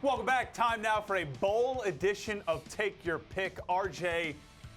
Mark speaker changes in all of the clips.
Speaker 1: Welcome back. Time now for a bowl edition of Take Your Pick. RJ,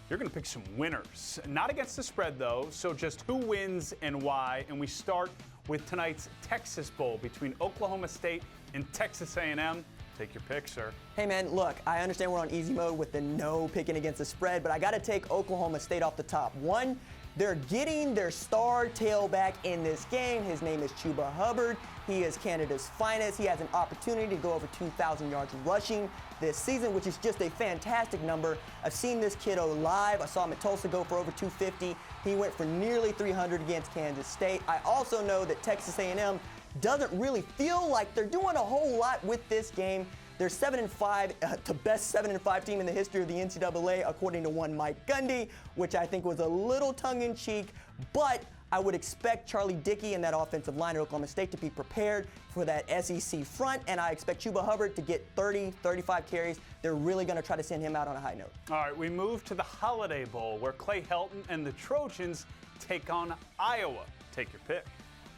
Speaker 1: you're going to pick some winners. Not against the spread, though, so just who wins and why. And we start with tonight's Texas Bowl between Oklahoma State and Texas A&M. Take your pick, sir.
Speaker 2: Hey, man, look, I understand we're on easy mode with the no picking against the spread, but I got to take Oklahoma State off the top. One, they're getting their star tailback in this game. His name is Chuba Hubbard. He is Canada's finest. He has an opportunity to go over 2,000 yards rushing this season, which is just a fantastic number. I've seen this kiddo live. I saw him at Tulsa go for over 250. He went for nearly 300 against Kansas State. I also know that Texas A&M doesn't really feel like they're doing a whole lot with this game. They're 7-5, the best 7-5 team in the history of the NCAA, according to one Mike Gundy, which I think was a little tongue-in-cheek. But I would expect Charlie Dickey and that offensive line at Oklahoma State to be prepared for that SEC front, and I expect Chuba Hubbard to get 30, 35 carries. They're really going to try to send him out on a high note.
Speaker 1: All right, we move to the Houghton Bowl, where Clay Helton and the Trojans take on Iowa. Take your pick.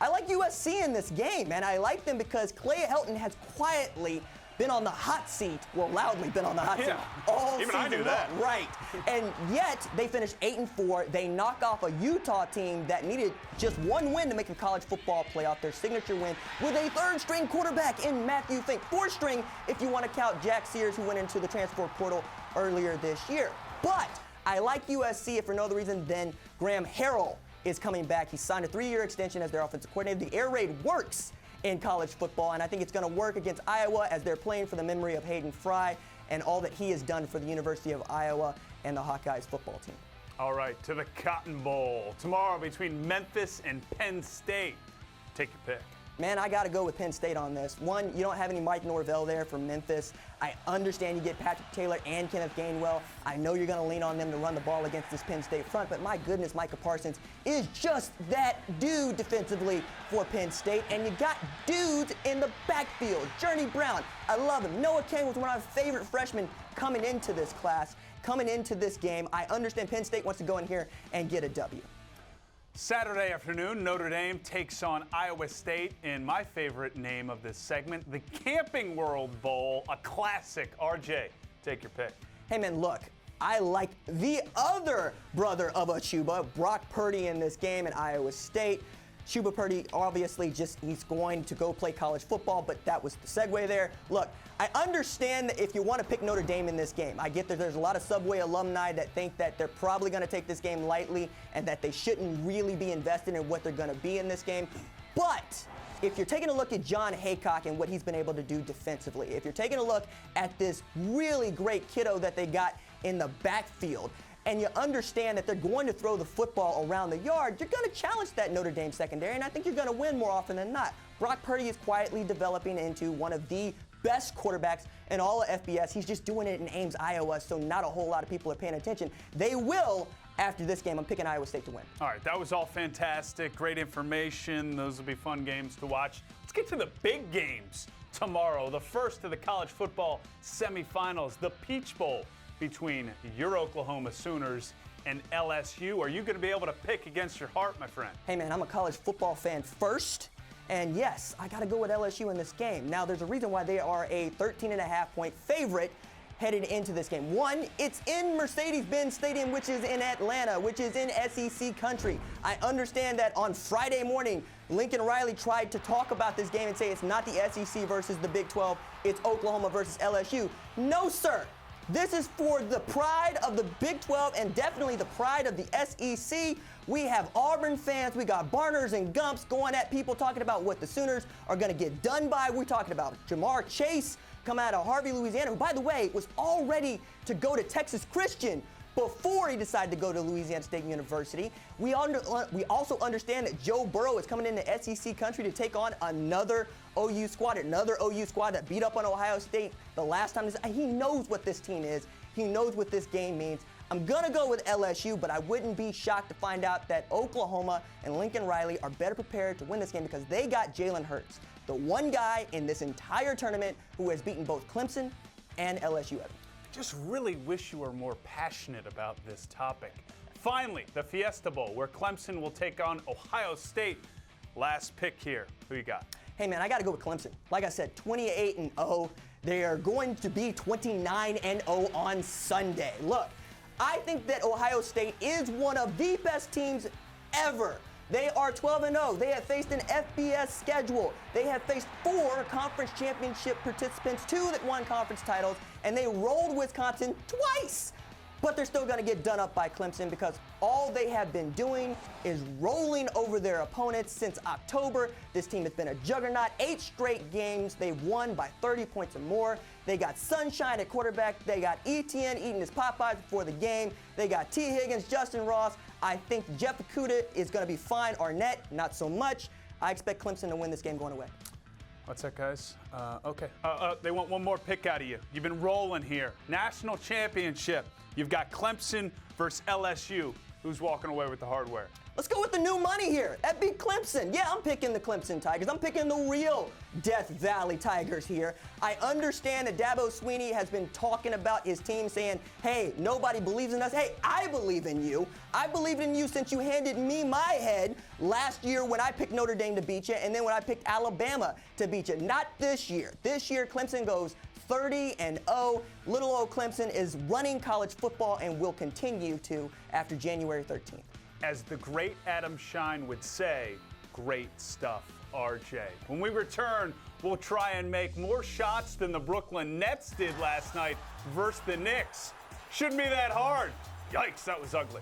Speaker 2: I like USC in this game, and I like them because Clay Helton has quietly been on the hot seat, well, loudly been on the hot seat all
Speaker 1: even
Speaker 2: season
Speaker 1: I knew
Speaker 2: long.
Speaker 1: that.
Speaker 2: Right. And yet, they finished 8-4. They knock off a Utah team that needed just one win to make the college football playoff, their signature win, with a third-string quarterback in Matthew Fink. Fourth-string, if you want to count Jack Sears, who went into the transfer portal earlier this year. But I like USC, if for no other reason than Graham Harrell is coming back. He signed a 3-year extension as their offensive coordinator. The air raid works in college football, and I think it's going to work against Iowa as they're playing for the memory of Hayden Fry and all that he has done for the University of Iowa and the Hawkeyes football team.
Speaker 1: All right, to the Cotton Bowl tomorrow between Memphis and Penn State. Take your pick.
Speaker 2: Man, I got to go with Penn State on this. One, you don't have any Mike Norvell there for Memphis. I understand you get Patrick Taylor and Kenneth Gainwell. I know you're going to lean on them to run the ball against this Penn State front, but my goodness, Micah Parsons is just that dude defensively for Penn State. And you got dudes in the backfield. Journey Brown, I love him. Noah Cain was one of my favorite freshmen coming into this class, coming into this game. I understand Penn State wants to go in here and get a W.
Speaker 1: Saturday afternoon, Notre Dame takes on Iowa State in my favorite name of this segment, the Camping World Bowl, a classic. RJ, take your pick.
Speaker 2: Hey, man, look, I like the other brother of a Chuba, Brock Purdy, in this game at Iowa State. Chuba Purdy, obviously, he's going to go play college football, but that was the segue there. Look, I understand that if you want to pick Notre Dame in this game, I get that there's a lot of Subway alumni that think that they're probably going to take this game lightly and that they shouldn't really be invested in what they're going to be in this game. But if you're taking a look at John Haycock and what he's been able to do defensively, if you're taking a look at this really great kiddo that they got in the backfield, and you understand that they're going to throw the football around the yard, you're going to challenge that Notre Dame secondary, and I think you're going to win more often than not. Brock Purdy is quietly developing into one of the best quarterbacks in all of FBS. He's just doing it in Ames, Iowa, so not a whole lot of people are paying attention. They will after this game. I'm picking Iowa State to win.
Speaker 1: All right, that was all fantastic. Great information. Those will be fun games to watch. Let's get to the big games tomorrow. The first of the college football semifinals, the Peach Bowl between your Oklahoma Sooners and LSU. Are you going to be able to pick against your heart, my friend?
Speaker 2: Hey, man, I'm a college football fan first. And yes, I got to go with LSU in this game. Now, there's a reason why they are a 13.5-point favorite headed into this game. One, it's in Mercedes-Benz Stadium, which is in Atlanta, which is in SEC country. I understand that on Friday morning, Lincoln Riley tried to talk about this game and say it's not the SEC versus the Big 12, it's Oklahoma versus LSU. No, sir. This is for the pride of the Big 12 and definitely the pride of the SEC. We have Auburn fans. We got Barners and Gumps going at people talking about what the Sooners are going to get done by. We're talking about Jamar Chase coming out of Harvey, Louisiana, who, by the way, was all ready to go to Texas Christian before he decided to go to Louisiana State University. We also understand that Joe Burrow is coming into SEC country to take on another OU squad that beat up on Ohio State the last time. He knows what this team is. He knows what this game means. I'm going to go with LSU, but I wouldn't be shocked to find out that Oklahoma and Lincoln Riley are better prepared to win this game because they got Jalen Hurts, the one guy in this entire tournament who has beaten both Clemson and LSU.
Speaker 1: Just really wish you were more passionate about this topic. Finally, the Fiesta Bowl, where Clemson will take on Ohio State. Last pick here. Who you got?
Speaker 2: Hey, man, I got to go with Clemson. Like I said, 28-0. They are going to be 29-0 on Sunday. Look, I think that Ohio State is one of the best teams ever. They are 12-0. They have faced an FBS schedule. They have faced 4 conference championship participants, 2 that won conference titles, and they rolled Wisconsin twice. But they're still going to get done up by Clemson because all they have been doing is rolling over their opponents since October. This team has been a juggernaut. 8 straight games. They've won by 30 points or more. They got Sunshine at quarterback. They got Etienne eating his Popeyes before the game. They got T. Higgins, Justin Ross. I think Jeff Okudah is going to be fine. Arnett, not so much. I expect Clemson to win this game going away.
Speaker 1: What's that, guys? Okay. They want one more pick out of you. You've been rolling here. National championship. You've got Clemson versus LSU. Who's walking away with the hardware?
Speaker 2: Let's go with the new money here. That beat Clemson. Yeah, I'm picking the Clemson Tigers. I'm picking the real Death Valley Tigers here. I understand that Dabo Swinney has been talking about his team saying, hey, nobody believes in us. Hey, I believe in you. I believed in you since you handed me my head last year when I picked Notre Dame to beat you and then when I picked Alabama to beat you. Not this year. This year, Clemson goes 30-0. Little old Clemson is running college football and will continue to after January 13th.
Speaker 1: As the great Adam Schein would say, great stuff, RJ. When we return, we'll try and make more shots than the Brooklyn Nets did last night versus the Knicks. Shouldn't be that hard. Yikes, that was ugly.